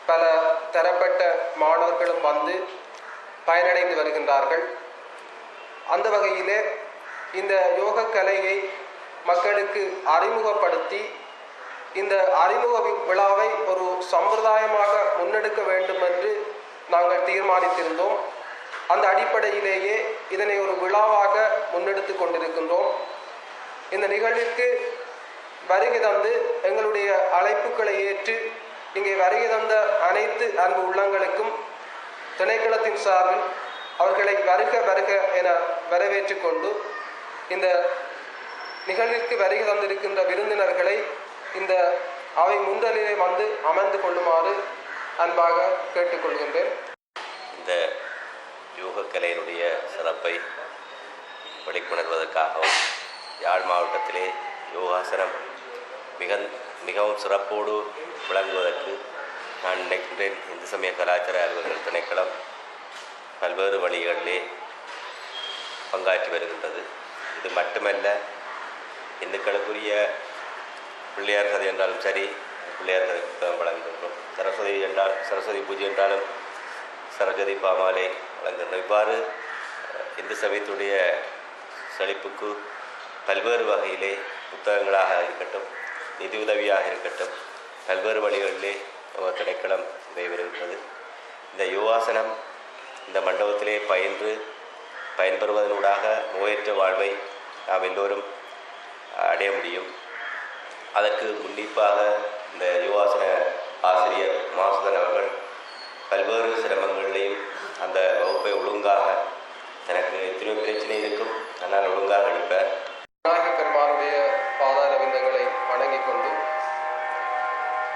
பல தரப்பட்ட மாணவர்களும் வந்து பயனடைந்து வருகின்றார்கள். அந்த வகையிலே இந்த யோக கலையை மக்களுக்கு அறிமுகப்படுத்தி இந்த அறிமுக விழாவை ஒரு சம்பிரதாயமாக முன்னெடுக்க வேண்டும் என்று நாங்கள் தீர்மானித்திருந்தோம். அந்த அடிப்படையிலேயே இதனை ஒரு விழாவாக முன்னெடுத்து கொண்டிருக்கின்றோம். இந்த நிகழ்விற்கு வருகை தந்து எங்களுடைய அழைப்புகளை ஏற்று இங்கே வருகை தந்த அனைத்து அன்பு உள்ளங்களுக்கும் திணைக்களத்தின் சார்பில் அவர்களை வருக வருக என வரவேற்று கொண்டு இந்த நிகழ்விற்கு வருகை தந்திருக்கின்ற விருந்தினர்களை இந்த அவை முன்றலிலே வந்து அமர்ந்து கொள்ளுமாறு அன்பாக கேட்டுக்கொள்கின்றேன். இந்த யோகக்கலையினுடைய சிறப்பை வெளிக்கொணர்வதற்காகவும் யாழ் மாவட்டத்திலே யோகாசனம் மிகவும் சிறப்போடு விளங்குவதற்கு நான் நினைக்கின்றேன். இந்து சமய கலாச்சார அலுவலர்கள் திணைக்களம் பல்வேறு வழிகளிலே பங்காற்றி வருகின்றது. இது மட்டுமல்ல, இந்துக்களுக்குரிய பிள்ளையார் கதை என்றாலும் சரி, பிள்ளையார் கதை வழங்குகின்றோம். சரஸ்வதி பூஜை என்றாலும் சரஸ்வதி பாமாலை வழங்குகின்றோம். இவ்வாறு இந்து சமயத்துடைய செழிப்புக்கு பல்வேறு வகையிலே புத்தகங்களாக இருக்கட்டும், நிதி உதவியாக இருக்கட்டும், பல்வேறு வழிகளிலே நம்ம திணைக்களம் இதை வருகின்றது. இந்த யோகாசனம் இந்த மண்டபத்திலே பயன்பெறுவதனூடாக நோயற்ற வாழ்வை நாம் எல்லோரும் அடைய முடியும். அதற்கு முன்னிப்பாக இந்த யோகாசன ஆசிரியர் மாசுதன் அவர்கள் பல்வேறு சிரமங்களிலையும் அந்த வகுப்பை ஒழுங்காக, எனக்கு எத்தனையோ பிரச்சனை இருக்கும், ஆனால் ஒழுங்காக அளிப்பார். விநாயகப் பெருமானுடைய பாதார விந்தங்களை வணங்கிக் கொண்டு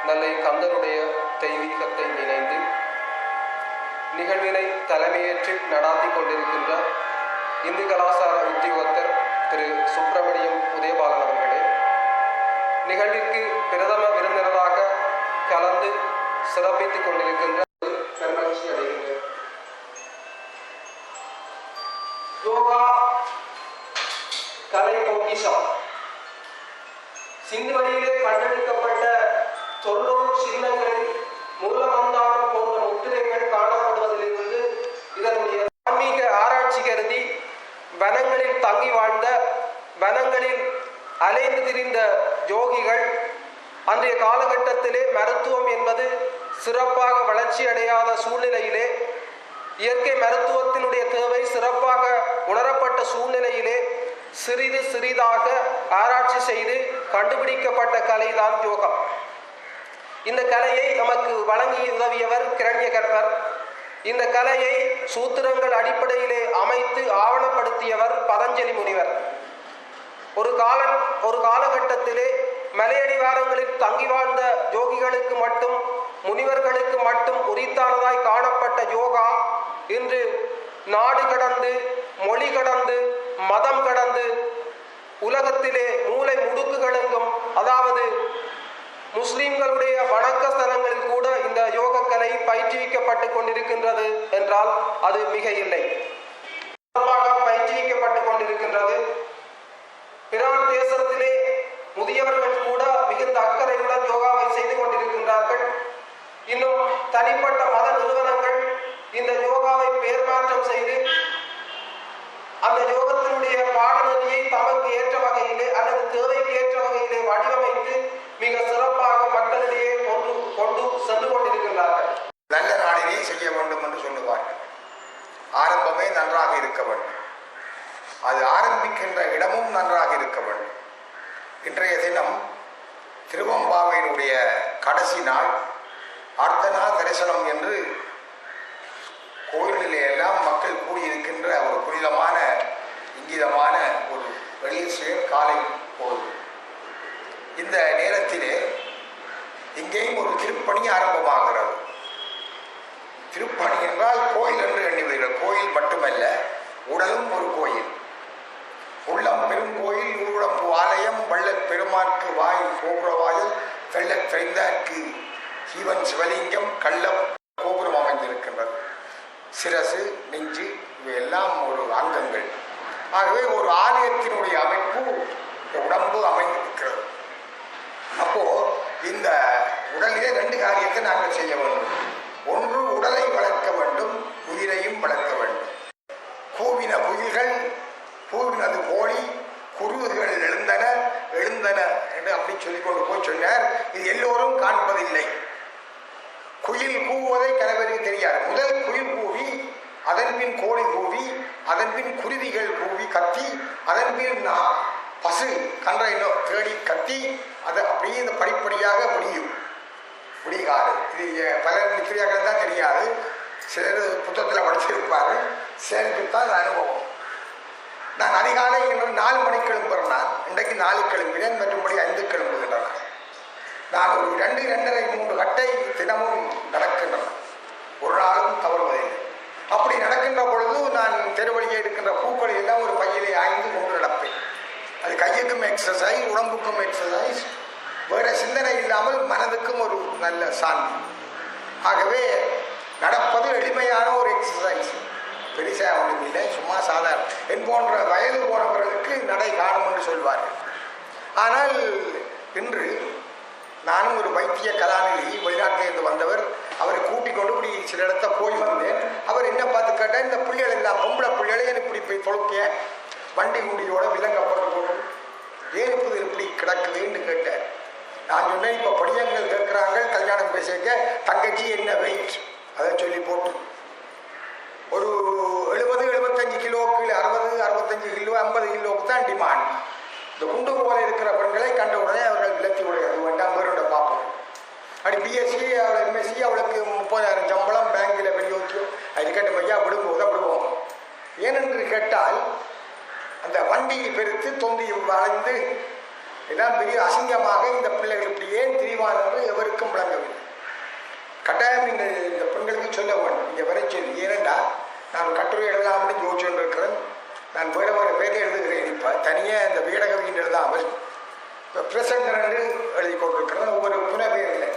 நல்லை கந்தனுடைய தெய்வீகத்தை நினைந்து நிகழ்வினை தலைமையேற்று நடாத்தி கொண்டிருக்கின்ற இந்து கலாச்சார உத்தியோகத்தர் திரு சுப்பிரமணியம் உதயபாலன் அவர்களே, நிகழ்விற்கு பிரதம விருந்தினராக கலந்து சிறப்பித்துக் கொண்டிருக்கின்ற பெருமகிழ்ச்சி அடைகின்றேன். யோகா கலை பொக்கிஷம் சிந்து வழியிலே கண்டெடுக்கப்பட்ட தொண்ணூறு சின்னங்களில் மூலமந்தானம் போன்ற முத்திரைகள் காணப்படுவதிலிருந்து இதனுடைய ஆன்மீக ஆராய்ச்சி கருதி வனங்களில் தங்கி வாழ்ந்த, வனங்களில் அலைந்து திரிந்த யோகிகள் அன்றைய காலகட்டத்திலே மருத்துவம் என்பது சிறப்பாக வளர்ச்சி அடையாத சூழ்நிலையிலே, இயற்கை மருத்துவத்தினுடைய தேவை சிறப்பாக உணரப்பட்ட சூழ்நிலையிலே சிறிது சிறிதாக ஆராய்ச்சி செய்து கண்டுபிடிக்கப்பட்ட கலைதான் யோகம். இந்த கலையை நமக்கு வழங்கி உதவியவர் கிரண்யகர்பர். இந்த கலையை சூத்திரங்கள் அடிப்படையிலே அமைத்து ஆவணப்படுத்தியவர் பதஞ்சலி முனிவர். ஒரு காலகட்டத்திலே மலையடிவாரங்களில் தங்கி வாழ்ந்த யோகிகளுக்கு மட்டும், முனிவர்களுக்கு மட்டும் உரித்தானதாய் காணப்பட்ட யோகா இன்று நாடு கடந்து, மொழி கடந்து, மதம் கடந்து உலகத்திலே மூலை முடுக்குகளெங்கும், அதாவது முஸ்லிம்களுடைய வணக்க ஸ்தலங்களில் கூட இந்த யோகக்கலை பயிற்றுவிக்கப்பட்டு கொண்டிருக்கின்றது என்றால் அது மிக இல்லை. பயிற்றுவிக்கப்பட்டு கொண்டிருக்கின்றது. பிரான் தேசத்திலே முதியவர்கள் கூட மிகுந்த அக்கறையுடன் யோகாவை செய்து கொண்டிருக்கின்றார்கள். இன்னும் தனிப்பட்ட மத நிறுவனங்கள் இந்த யோகாவை பெயர் மாற்றம் செய்து அந்த யோகத்தினுடைய பாடநெறியை தமக்கு ஏற்ற வகையிலே அல்லது தேவைக்கு ஏற்ற வகையிலே வடிவமைத்து மிக சிறப்பாக மக்களிடையே கொண்டு சென்று கொண்டிருக்கின்றார்கள். நல்ல நாளிலே செய்ய வேண்டும் என்று சொல்லுவார்கள். ஆரம்பமே நன்றாக இருக்க வேண்டும், அது ஆரம்பிக்கின்ற இடமும் நன்றாக இருக்க வேண்டும். இன்றைய தினம் திருவம்பாவையினுடைய கடைசி நாள், அர்த்தனா தரிசனம் என்று கோயிலிலே எல்லாம் மக்கள் கூடியிருக்கின்ற ஒரு புனிதமான இங்கிதமான ஒரு வெளியில் காலை பொழுது. இந்த நேரத்திலே இங்கேயும் ஒரு திருப்பணி ஆரம்பமாகிறது. திருப்பணி என்றால் கோயில் என்று எண்ணுவீர்கள். கோயில் மட்டுமல்ல, உடலும் ஒரு கோயில். உள்ளம் பெருங்கோயில், ஊழம்பு ஆலயம், வள்ளற் பெருமாற்கு வாய் கோபுரவாயில், வெள்ளத் தெரிந்தார்க்கு ஜீவன் சிவலிங்கம், கள்ள கோபுரம் அமைந்திருக்கின்றது. சிரசு, நெஞ்சு இவையெல்லாம் ஒரு அங்கங்கள். ஆகவே ஒரு ஆலயத்தினுடைய அமைப்பு உடம்பு அமைந்திருக்கிறது. அப்போ இந்த உடலிலே ரெண்டு காரியத்தை நாங்கள் செய்ய வேண்டும். குயில் கூவுவதை கணவருக்கு தெரியாது. முதல் குயில் கூவி, அதன் பின் கோழி கூவி, அதன் பின் குருவிகள் கூவி கத்தி, அதன் பின் பசு கன்றை தேடி கத்தி, அது அப்படியே இந்த படிப்படியாக முடியும். முடிகாது. இது பல நித்திரியாக்கள் தான் தெரியாது, சிலர் புத்தகத்தில் படிச்சிருப்பார்கள், சிலருக்குத்தான் அனுபவம். நான் அதிகாலை 4 மணிக்கு கிளம்புறேன். இன்றைக்கு 4 கிளம்பினேன், மற்றபடி 5 கிளம்புகின்றன. நான் ஒரு 2, 2.5, 3 கட்டை தினமும் நடக்கின்றன, ஒரு நாளும் தவறுவதில்லை. அப்படி நடக்கின்ற பொழுது நான் தெருவழியே இருக்கின்ற பூக்களை எல்லாம் ஒரு பையிலே ஆய்ந்து கொண்டு நடப்பேன். அது கையுக்கும் எக்ஸசைஸ், உடம்புக்கும் எக்ஸசைஸ், வேற சிந்தனை இல்லாமல் மனதுக்கும் ஒரு நல்ல சாந்தி. ஆகவே நடப்பது எளிமையான ஒரு எக்ஸசைஸ், பெரிசா ஒன்றும் இல்லை, சும்மா சாதாரண. என் போன்ற வயது போனவர்களுக்கு நடை காணும் என்று சொல்வார்கள். ஆனால் இன்று நானும் ஒரு வைத்திய கலாநிதி, வெளிநாட்டிலிருந்து வந்தவர், அவரை கூட்டிக் கொண்டு இப்படி சில இடத்த போய் வந்தேன். அவர் என்ன பார்த்து கேட்டால், இந்த பிள்ளைகள் எல்லாம் பொம்பளை பிள்ளைகளை இப்படி போய் தொழுக்கிய வண்டி குண்டியோட விலங்கப்பட்டு கொண்டு ஏன் இப்போது இப்படி கிடக்குதுன்னு கேட்டார். நான் சொன்னேன், இப்போ படியங்கள் கேட்குறாங்க, கல்யாணம் பேசிக்க தங்கச்சி என்ன வெயிட் அதை சொல்லி போட்டு ஒரு 70-75 கிலோவுக்கு, 60-65 கிலோ, 50 கிலோவுக்கு தான் டிமாண்ட். இந்த குண்டு போல இருக்கிற பெண்களை கண்ட உடனே அவர்கள் விலத்தி விடுறது வேண்டாம், பேரோட பார்ப்போம். அப்படி பிஎஸ்சி, அவளை எம்எஸ்சி, அவளுக்கு 30,000 சம்பளம், பேங்கில் வெளியே வச்சோம். அது கேட்ட மையா விடும்போது விடுவோம். ஏனென்று கேட்டால், அந்த வண்டியை பெருத்து தொந்தி வளைந்து எல்லாம் பெரிய அசிங்கமாக இந்த பிள்ளைகள் இப்படி ஏன் திரிவானது எவருக்கும் விளங்கவில்லை. கட்டாயம் நீங்கள் இந்த பெண்களுக்கு சொல்ல வேண்டும், இங்கே வரை சொல்லி. ஏனென்றா நான் கட்டுரை எழுதலாம்னு யோசிச்சு கொண்டிருக்கிறேன். நான் வேறு வேறு பேரை எழுதுகிறேன். இப்போ தனியாக இந்த வீடகவின்னு எழுதாமல் இப்போ பிரசண்டர் என்று எழுதி கொண்டிருக்கிறேன். ஒவ்வொரு புன பேரில்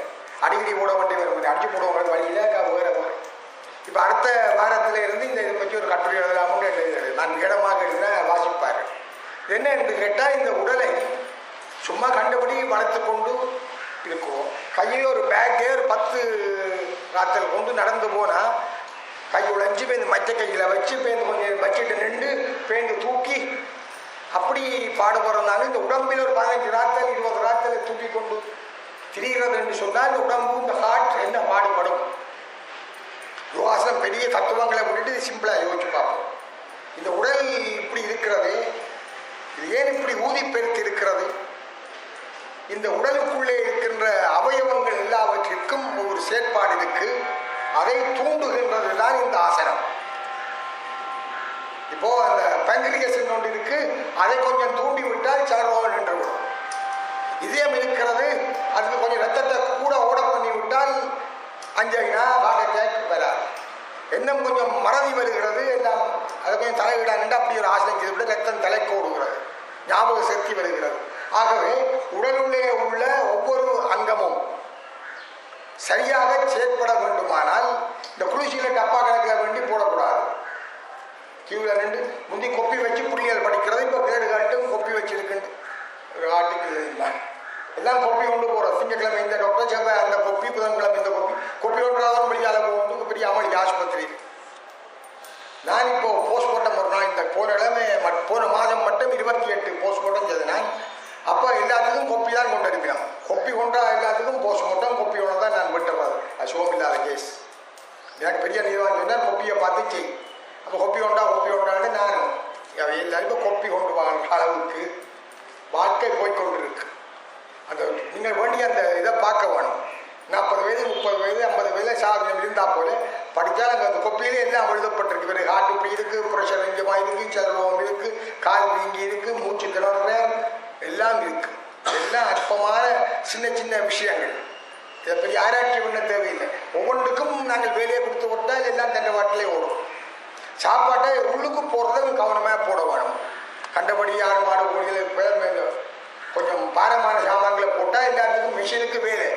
அடிக்கடி போட வேண்டிய வரும், அடிச்சு போடுவாங்க வழியில் வேறு வேறு. இப்போ அடுத்த வாரத்தில் இருந்து இந்த இதை பற்றி ஒரு கட்டுரை எழுதலாம்னு எழுதுகிறேன். நான் இடமாக எழுதின வாசிப்பார். என்ன என்று கேட்டால், இந்த உடலை சும்மா கண்டபடி வளர்த்து கொண்டு இருக்கும். கையில் ஒரு பேக்கே ஒரு 10 ராத்தல் கொண்டு நடந்து போனால் கை உழைஞ்சி பேருந்து மற்ற கையில் வச்சு பேருந்து கொஞ்சம் வச்சுட்டு நின்று பேருந்து தூக்கி அப்படி பாடுபடுறதுனால இந்த உடம்பில் ஒரு 15 ராத்தல் 20 ராத்தலை தூக்கி கொண்டு திரிகிறது என்று சொன்னால் இந்த உடம்பு, இந்த ஹார்ட் என்ன பாடுபடும். யோகாசனம் பெரிய தத்துவங்களை விட்டுட்டு சிம்பிளாக யோசிச்சு பார்ப்போம். இந்த உடல் இப்படி இருக்கிறது, இது ஏன் இப்படி ஊதி பெருத்து இருக்கிறது? இந்த உடலுக்குள்ளே இருக்கின்ற அவயவங்கள் எல்லாவற்றிற்கும் ஒரு செயற்பாடு இருக்கு. அதை தூண்டுகின்றது தான் இந்த ஆசனம். இப்போ அந்த பேங்க்ரியாஸ் ஒன்று இருக்கு, அதை கொஞ்சம் தூண்டி விட்டால் சலரோகம் நின்று விடும். இதயம் இருக்கிறது, அதுக்கு கொஞ்சம் ரத்தத்தை கூட ஓட பண்ணி விட்டால் அஞ்சைனா ஹார்ட் அட்டாக் வராது. இன்னும் கொஞ்சம் மறதி வருகிறது, எல்லாம் அதை கொஞ்சம் தலைவிடா நின்று அப்படி ஒரு ஆசனம் செய்து விட ரத்தம் தலைக்கு ஓடுகிறது, ஞாபக சக்தி வருகிறது. ஆகவே உடலுள்ளே உள்ள ஒவ்வொரு அங்கமும் சரியாக செயற்பட வேண்டுமானால் இந்த குளிர்ச்சியில் டப்பா கணக்கில் வேண்டி போடக்கூடாது. கியூவில் நின்று முந்தி கொப்பி வச்சு புள்ளிகள் படிக்கிறது, இப்போ கேடு காட்டும் கொப்பி வச்சிருக்குன்னு ஒரு ஆட்டுக்கு எல்லாம் கொப்பி கொண்டு போகிறோம். திங்கக்கிழமை இந்த டாக்டர், செவ்வாய் அந்த கொப்பி, புதன்கிழமை இந்த கொப்பி, கொப்பி ஒன்றாவது வெளியால் போகணும். பெரிய அமளி ஆஸ்பத்திரி. நான் இப்போ போஸ்ட்மார்ட்டம் ஒரு நாள், இந்த போன மாதம் மட்டும் 28 போஸ்ட்மார்ட்டம் செய்தேன். அப்போ எல்லாத்துக்கும் கொப்பி தான் கொண்டு அனுப்பினோம். கொப்பி கொண்டா எல்லாத்துக்கும் போஸ்ட்மார்ட்டம் கொப்பி ஒன்று தான் நான் விட்டுறது. அது சுகமில்லாத கேஸ். எனக்கு பெரிய நீதிவான் சொன்னால் கொப்பியை பார்த்து செய். அப்போ கொப்பி கொண்டான்னு நான் எல்லாரும் இப்போ கொப்பி கொண்டு வாங்க அளவுக்கு வாழ்க்கை போய்கொண்டிருக்கு. அந்த நீங்கள் வேண்டிய அந்த இதை பார்க்க வேணும். 40 வயது 30 வயது 50 வயது சாதனை இருந்தால் போல படித்தால் அங்கே அந்த கொப்பியிலே எல்லாம் எழுதப்பட்டிருக்கு. வேறு ஹார்ட் இப்படி இருக்குது, ப்ரெஷர் இங்கமாக இருக்குது, சர்வம் இருக்குது, கால் வீங்கி இருக்குது, மூச்சு திணற எல்லாம் இருக்கு. எல்லாம் அற்பமான சின்ன சின்ன விஷயங்கள். இதை பெரிய ஆராய்ச்சி பண்ண தேவையில்லை. ஒவ்வொன்றுக்கும் நாங்கள் வேலையை கொடுத்து விட்டால் எல்லாம் தண்டை வாட்டிலே ஓடும். சாப்பாட்டை உள்ளுக்கு போடுறத கவனமாக போட வேணும். கண்டபடி 6 மாடு கோழிகள் கொஞ்சம் பாரமான சாமான்களை போட்டால் எல்லாத்துக்கும் மிஷினுக்கு வேலை.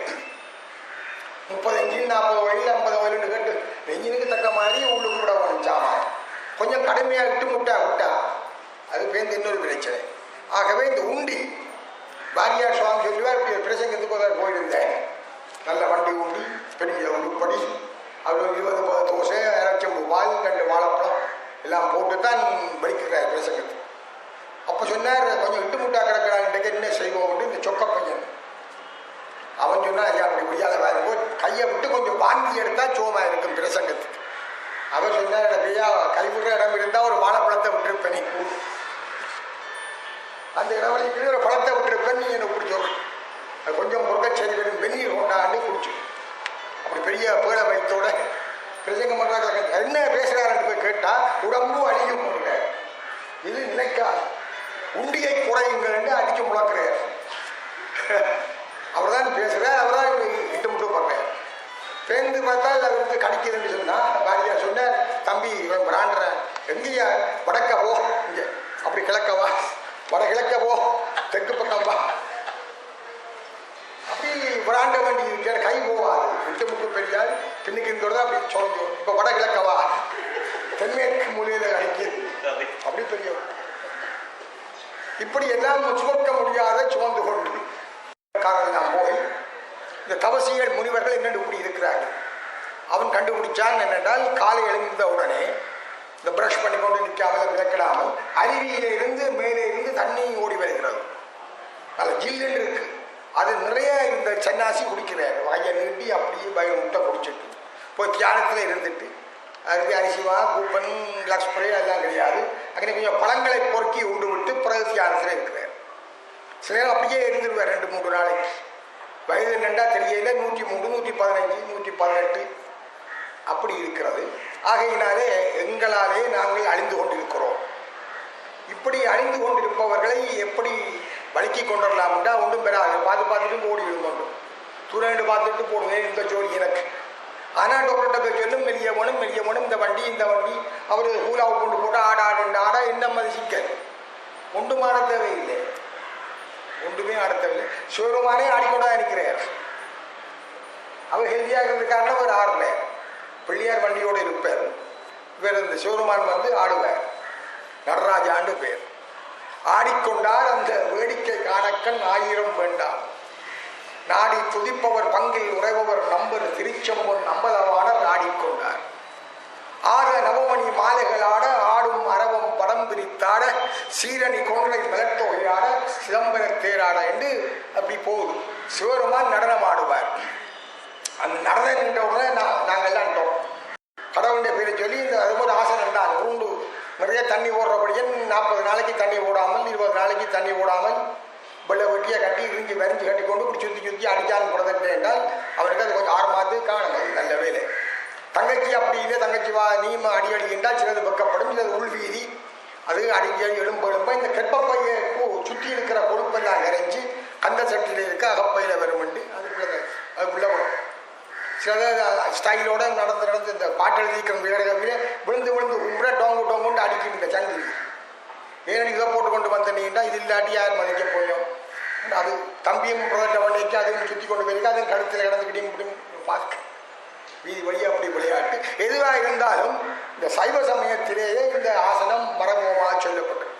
30 இன்ஜின் 40 வயதில் 50 வயலுன்னு கேட்டு இன்ஜினுக்கு தக்க மாதிரி உள்ளுக்கு விட வேணும் சாமான். கொஞ்சம் கடுமையாக விட்டா அது பேருந்து இன்னொரு பிரச்சனை. ஆகவே இந்த உண்டி பாரியார் சுவாமி சொல்லுவார், இப்படி பிரசங்கத்துக்கு போயிருந்தேன். நல்ல வண்டி உண்டி, பெரிய உருப்படி, அவர் 20 தோசை, 200 பால், 2 வாழைப்பழம் எல்லாம் போட்டு தான் படிக்கிறார் பிரசங்கத்துக்கு. அப்போ சொன்னார், கொஞ்சம் இட்டு முட்டா கிடக்கிறான்ட்டு என்ன செய்வோம். இந்த சொக்க பையன் அவன் சொன்னா, ஐயா அப்படி முடியாத வேலைங்கோ, கையை விட்டு கொஞ்சம் வாங்கி வாந்தி எடுத்தால் சோமா இருக்கும் பிரசங்கத்துக்கு. அவர் சொன்னார், ஐயா கைவிடுற இடம் இருந்தால் ஒரு வாழைப்பழத்தை விட்டுருப்பேன், அந்த இடவழிக்கு ஒரு பழத்தை விட்டுருப்பேன், நீ எனக்கு பிடிச்சோம் அது கொஞ்சம் முருக செடி வெந்நீர் கொண்டாண்டு குடிச்சு அப்படி பெரிய பேழ வயத்தோட பிரசங்கம் பண்ணுறாங்க. என்ன பேசுகிறாருன்னு போய் கேட்டால் உடம்பு அழியும் முடியல, இது நினைக்காது, உண்டியை குறையுங்கள் என்று அடிச்சு முழக்கிறார். அவர் தான் பேசுகிறார், அவர் தான் இட்டு முட்டு பண்ணுறார். பேருந்து பார்த்தா இல்லை வந்து கடிக்குதுன்னு சொன்னால் பாரியார் சொன்னார், தம்பி இவன் பிராண்டுறேன், எங்கேயா வடக்க போ, இங்கே அப்படி கிழக்கவா, வட கிழக்க போ, தெற்கு பக்கம் வா, அப்படி பிராண்ட வண்டி இருக்கிற கை போவாது, விட்டு முட்டு பெரியார் பின்னுக்கு இருந்தோட அப்படி சொல்லும். இப்போ வட கிழக்கவா, தென்மேற்கு மூலையில் கடிக்குது, அப்படி பெரிய இப்படி எல்லாம் சுமக்க முடியாத சுமந்து கொண்டு நாம் போய் இந்த தவசிகள் முனிவர்கள் என்னென்று இப்படி இருக்கிறார்கள். அவன் கண்டுபிடிச்சான் என்னென்றால், காலை எழுந்த உடனே இந்த பிரஷ் பண்ணி கொண்டு நிற்காமல் விளக்கிடாமல் அருவியில இருந்து மேலே இருந்து தண்ணி ஓடி வருகிறது, நல்ல ஜில்லுன்னு இருக்கு, அது நிறைய இந்த சன்னாசி குடிக்கிறார். வாயை நீட்டி அப்படியே பய முட்டை குடிச்சிட்டு போய் தியானத்தில் இருந்துட்டு, அதுக்கு அரிசிவா கூப்பன் லக்ஸ்பிரே எல்லாம் கிடையாது, அங்கே கொஞ்சம் பழங்களை பொறுக்கி உண்டு விட்டு பிறகு தியானத்தில் இருக்கிறார். சில நேரம் அப்படியே இருந்துருவார் 2-3 நாளைக்கு. வயது என்னண்டா தெரியல, 103, 115, 118 அப்படி இருக்கிறது. ஆகையினாலே எங்களாலே நாங்கள் அழிந்து கொண்டிருக்கிறோம். இப்படி அழிந்து கொண்டிருப்பவர்களை எப்படி வலிக்கி கொண்டுடலாம்டா ஒன்றும் பெறாது. பார்த்துட்டு ஓடி விழுந்தோண்டு துணை பார்த்துட்டு போடுங்க இந்த ஜோடி எனக்கு. ஆனால் டாக்டர்கிட்ட போய் சொல்லும், மெல்லிய வேணும் இந்த வண்டி அவர் ஹூலாவை கொண்டு போட்டு ஆடா என்ன மாதிரி சிக்கல் ஒன்றும் ஆட தேவையில்லை, ஒன்றுமே ஆட தேவையில்லை. சிவருமானே ஆடிக்கொண்டா இருக்கிறார். அவர் ஹெல்த்தியாக இருந்ததுக்காரன அவர் ஆடல, பிள்ளையார் வண்டியோடு இருப்பார். இவர் இந்த சிவருமான் வந்து ஆடுவார், நடராஜாண்டு பேர். ஆடிக்கொண்டார் அந்த வேடிக்கை காணக்கண் 1000 வேண்டாம். நாடி துதிப்பவர் பங்கில் உறைபவர் நம்பர் திருச்செம்பொன் நம்பலவாணர் ஆடிக்கொண்டார். 6 நவமணி மாலைகள் ஆட ஆடும் அரவம் படம் பிரித்தாட சீரணி கொன்றை மலர்த்தொகையாட சிதம்பர தேராட என்று அப்படி போகுது. சிவருமான் நடனம் ஆடுவார். அந்த நடனம் நின்ற உடனே நாங்கள்லாம் கடவுளுடைய பேரை சொல்லி இந்த அது ஒரு ஆசனம் தான் உண்டு. நிறைய தண்ணி ஓடுறபடியே 40 நாளைக்கு தண்ணி ஓடாமல் 20 நாளைக்கு தண்ணி ஓடாமல் வெள்ளை வெட்டியை கட்டி இருந்து வரைஞ்சி கட்டி கொண்டு இப்படி சுற்றி அடிச்சாலும் புறதட்டே என்றால் அவருக்கு அது கொஞ்சம் 6 மாதத்துக்கு காணுங்கள். நல்ல வேலை. தங்கச்சி அப்படி இல்லை, தங்கச்சி வா நீம அடி என்றால் சிலது வெக்கப்படும், சிலது உள்வீதி, அது அடிக்கடி எழும்ப இந்த கெப்பப்பையை சுற்றி இருக்கிற கொழுப்பெல்லாம் கரைஞ்சி கந்த சட்டியில் இருக்க அகப்பையில் வருமெண்டு அதுக்குள்ள வரும். சிலது ஸ்டைலோட நடந்து இந்த பாட்டு எழுதிக்கிற வீரகவில விழுந்து கும்பிட டோங்குண்டு அடிக்கிட்டு இந்த சங்கிலி ஏனடி இதை போட்டு கொண்டு வந்தீங்கன்னா இது இல்லாட்டி யார் மதிக்க போயும். அது தம்பியும் புரட்ட வண்டிக்கு அதுவும் சுற்றி கொண்டு போயிருக்க, அதுவும் கழுத்தில் கிடந்துக்கிட்டையும் பார்க்க வீதி வழியாக அப்படி விளையாட்டு. எதுவாக இருந்தாலும் இந்த சைவ சமயத்திலேயே இந்த ஆசனம் மரபமாக சொல்லப்பட்டது.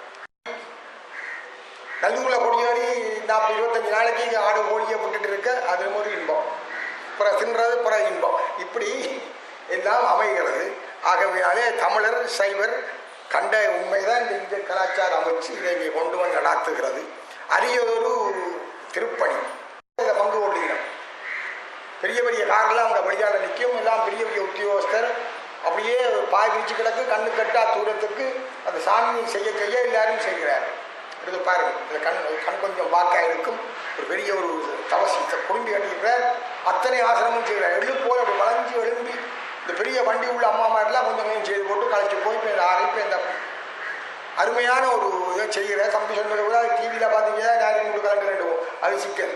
நல்லூரில் கொடியாடி 40-25 நாளைக்கு ஆடு கோழியை விட்டுட்டு இருக்க அது ஒரு இன்பம், பிற தின்றது பிற இன்பம், இப்படி எல்லாம் அமைகிறது. ஆகவேனாலே தமிழர் சைவர் கண்ட உண்மைதான் இந்த இந்திய கலாச்சார அமைச்சு இதை இங்கே கொண்டு வந்து நடாத்துகிறது. அரியதொரு திருப்பணி பங்கு கொள்ளுகிறோம். பெரிய பெரிய காரெல்லாம் அவங்க வழியால் நிற்கும், எல்லாம் பெரிய உத்தியோகஸ்தர் அப்படியே பாய் விரிச்சு கிடக்கு, கண்ணு கட்டா தூரத்துக்கு அந்த சாமி செய்ய எல்லாரும் செய்கிறார். எடுத்து பாருங்க, இந்த கண் கொஞ்சம் வாக்காக இருக்கும். ஒரு பெரிய ஒரு தவசி குடும்பி கட்டிக்கிறார், அத்தனை ஆசிரமும் செய்கிறார். போய் அப்படி வளைஞ்சு எழும்பி இந்த பெரிய வண்டி உள்ள அம்மா மாதிரிலாம் கொஞ்சம் செய்து போட்டு கழிச்சு போய் இப்போ இந்த இப்போ இந்த அருமையான ஒரு இதை செய்கிற தம்பி சொன்னது கூட டிவியில் பார்த்தீங்கன்னா யாரும் உங்களுக்கு கலந்து வேண்டுவோம். அது சிக்கல்.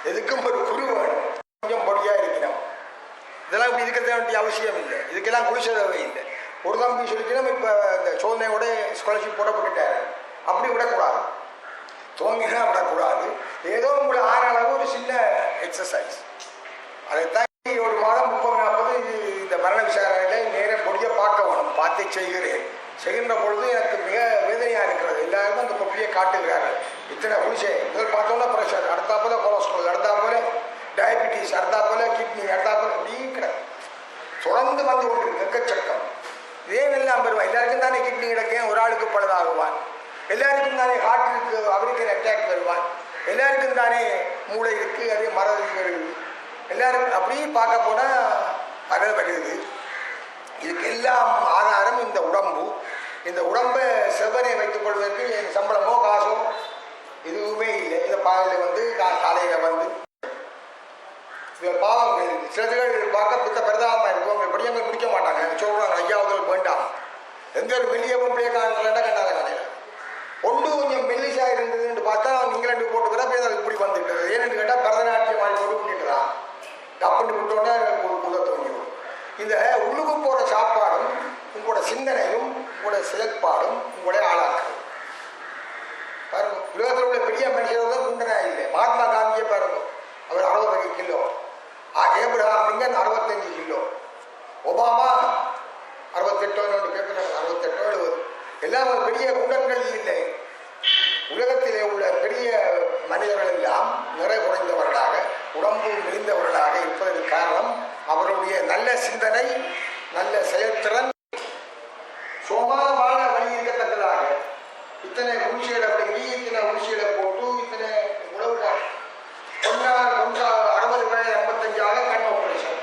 எதுக்கும் ஒரு குரு வேணும், கொஞ்சம் பொடியாக இருக்கணும். இதெல்லாம் இப்படி இருக்கிறத வேண்டிய அவசியம் இல்லை, இதுக்கெல்லாம் குளிச்ச தேவை இல்லை. ஒரு தம்பி சொல்லிக்கணும் இப்போ இந்த சோதனையோட ஸ்காலர்ஷிப் போடப்பட்டுட்டாரு, அப்படி விடக்கூடாது, துவங்கினா விடக்கூடாது. ஏதோ உங்களை ஆறாளவு ஒரு சின்ன எக்ஸசைஸ். அதைத்தான் ஒரு மாதம் 30-40 இந்த மரண விசாரணையில் நேர பொடியை பார்க்க வேணும். பார்த்து செய்கின்ற பொழுது எனக்கு மிக வேதனையாக இருக்கிறது. எல்லாருமே அந்த கொப்பியை காட்டுகிறார்கள். இத்தனை குளிச்சை முதல் பார்த்தோன்னா ப்ரெஷர், அடுத்தாப்போல கொலஸ்ட்ரால், அடுத்தாப்போல டயபிட்டிஸ், அடுத்தாப்போல கிட்னி, அடுத்தாப்போல இப்படி கிடக்கு தொடர்ந்து வந்து கொண்டிருக்கு எக்கச்சக்கம். இதே எல்லாம் பெறுவான். எல்லாருக்கும் தானே கிட்னி கிடக்கேன், ஒரு ஆளுக்கு பழுதாகுவான். எல்லாருக்கும் தானே ஹார்ட் இருக்கு, அவருக்கு அட்டாக் வருவான். எல்லாருக்கும் தானே மூளை இருக்கு, அதே மரபு வருது. எல்லாருக்கும் அப்படி பார்க்க போனால் பல வருது. இதுக்கு எல்லாம் ஆதாரம் இந்த உடம்பு. இந்த உடம்பை செவ்வனை வைத்துக் கொள்வதற்கு என் சம்பளமோ காசோ எதுவுமே இல்லை. இந்த பாதையில் வந்து காலையில் வந்து பாவங்கள் சிலர்கள் பார்க்க பித்த பிரதாபமாக இருக்கும். அவங்க படியங்க முடிக்க மாட்டாங்க. சொல்கிறாங்க ஐயா உதவி வேண்டாம். எந்த ஒரு மெல்லியவும் பிள்ளைய காணலன்னா கண்டாத கடையில் ஒன்று கொஞ்சம் மெல்லிசாக இருந்ததுன்னு பார்த்தா இங்கிலாண்டு போட்டுக்கிறா பேர் அது இப்படி வந்துட்டு. ஏன்னு கேட்டால் பரதநாட்டியம் மாதிரி போட்டு விட்டுட்டுறான். டப்புன்னு விட்டோன்னே உதவ தோங்கிடும். இந்த உள்ளுக்கு போகிற சாப்பாடும் உங்களோட சிந்தனையும் உங்களோட செயல்பாடும் உங்களுடைய ஆளாக்கும். பாருங்க, உலகத்தில் உள்ள பெரிய மனுஷர்கள் தான் குண்டனா இல்லை. மகாத்மா காந்தியை பாருங்க, அவர் 65 kilo. Abraham Lincoln 65 kilo. Obama 68 paper 68 70. எல்லாம் பெரிய குண்டங்கள் இல்லை. உலகத்திலே உள்ள பெரிய மனிதர்கள் எல்லாம் நிறை குறைந்தவர்களாக உடம்பு மெலிந்தவர்களாக இருப்பதற்கு காரணம் அவருடைய நல்ல சிந்தனை, நல்ல செயல்திறன். சோமாவான வழி இருக்கத்தக்கதாக இத்தனை உருசிகளை அப்படிங்கி இத்தனை உருசிகளை போட்டு இத்தனை உழவு 60 வயது 55 கண் ஆப்ரேஷன்,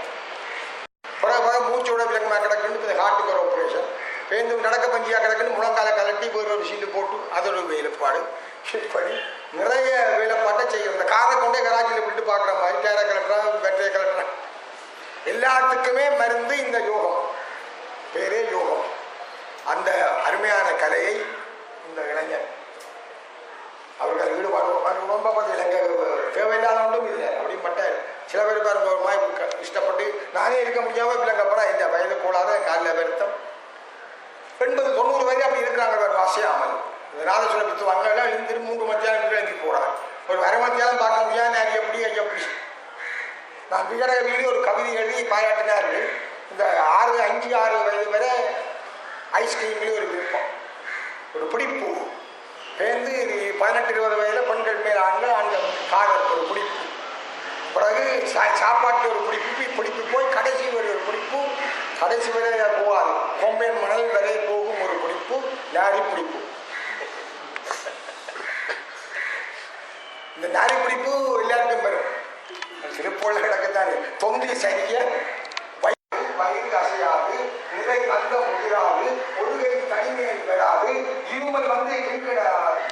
மூச்சோட விலங்குமா கிடக்குன்னு ஹார்ட்டுக்கு ஒரு ஆப்ரேஷன், பேருந்து நடக்க பஞ்சியாக கிடக்குன்னு முழங்கால கலட்டி ஒரு சீட்டு போட்டு அதோட வேலைப்பாடு. இப்படி நிறைய வேலைப்பாட்டை செய்யும். இந்த காரை கொண்டே கராச்சியில் விட்டு பார்க்குற மாதிரி டேரை கலட்டுறான், பேட்டரியை கலட்டுறான். எல்லாத்துக்குமே மருந்து இந்த யோகம், பேரே யோகம். அந்த அருமையான கலையை இந்த இளைஞர் அவர்கள் ஈடுபாடு ரொம்ப பார்த்து தேவையில்லாத ஒன்றும் இல்லை அப்படிப்பட்ட சில பேர் பாருங்க இஷ்டப்பட்டு நானே இருக்க முடியாமல் பிள்ளைங்கப்படா இந்த வயது கூடாத காலில் வருத்தம் 80-90 வயது அப்படி இருக்கிறாங்க. வேறு வாசியாமல் நாதசுர பித்து வாங்கலாம் இருந்து 3 மத்தியானம் எழுதி போகிறாங்க. ஒரு அரை மத்தியானம் பார்க்க முடியாது. நான் எப்படி நான் விகட வீடு ஒரு கவிதை எழுதி பாராட்டினார்கள். இந்த 5-6 வயது வரை ஐஸ்கிரீம்லேயே ஒரு விருப்பம், ஒரு பிடிப்பு. பேருந்து 18-20 வயதில் பெண்கள் மேல் ஆண்கள் காதல் ஒரு பிடிப்பு. பிறகு சாப்பாட்டு ஒரு பிடிப்பு போய் கடைசி வரை ஒரு பிடிப்பு, கடைசி வரை போகாது கொம்பேன் மணல் வரை போகும் ஒரு பிடிப்பு, நாரி பிடிப்பு. இந்த நாரி பிடிப்பு எல்லாருக்கும் வரும். சிறுப்போல கிடக்கத்தானே தொந்தி சரிய வயிறு அசையாது, நிறை அந்த முதிராது, ஒழுகை தனிமையை பெறாது, இருமல் வந்து இருக்கிற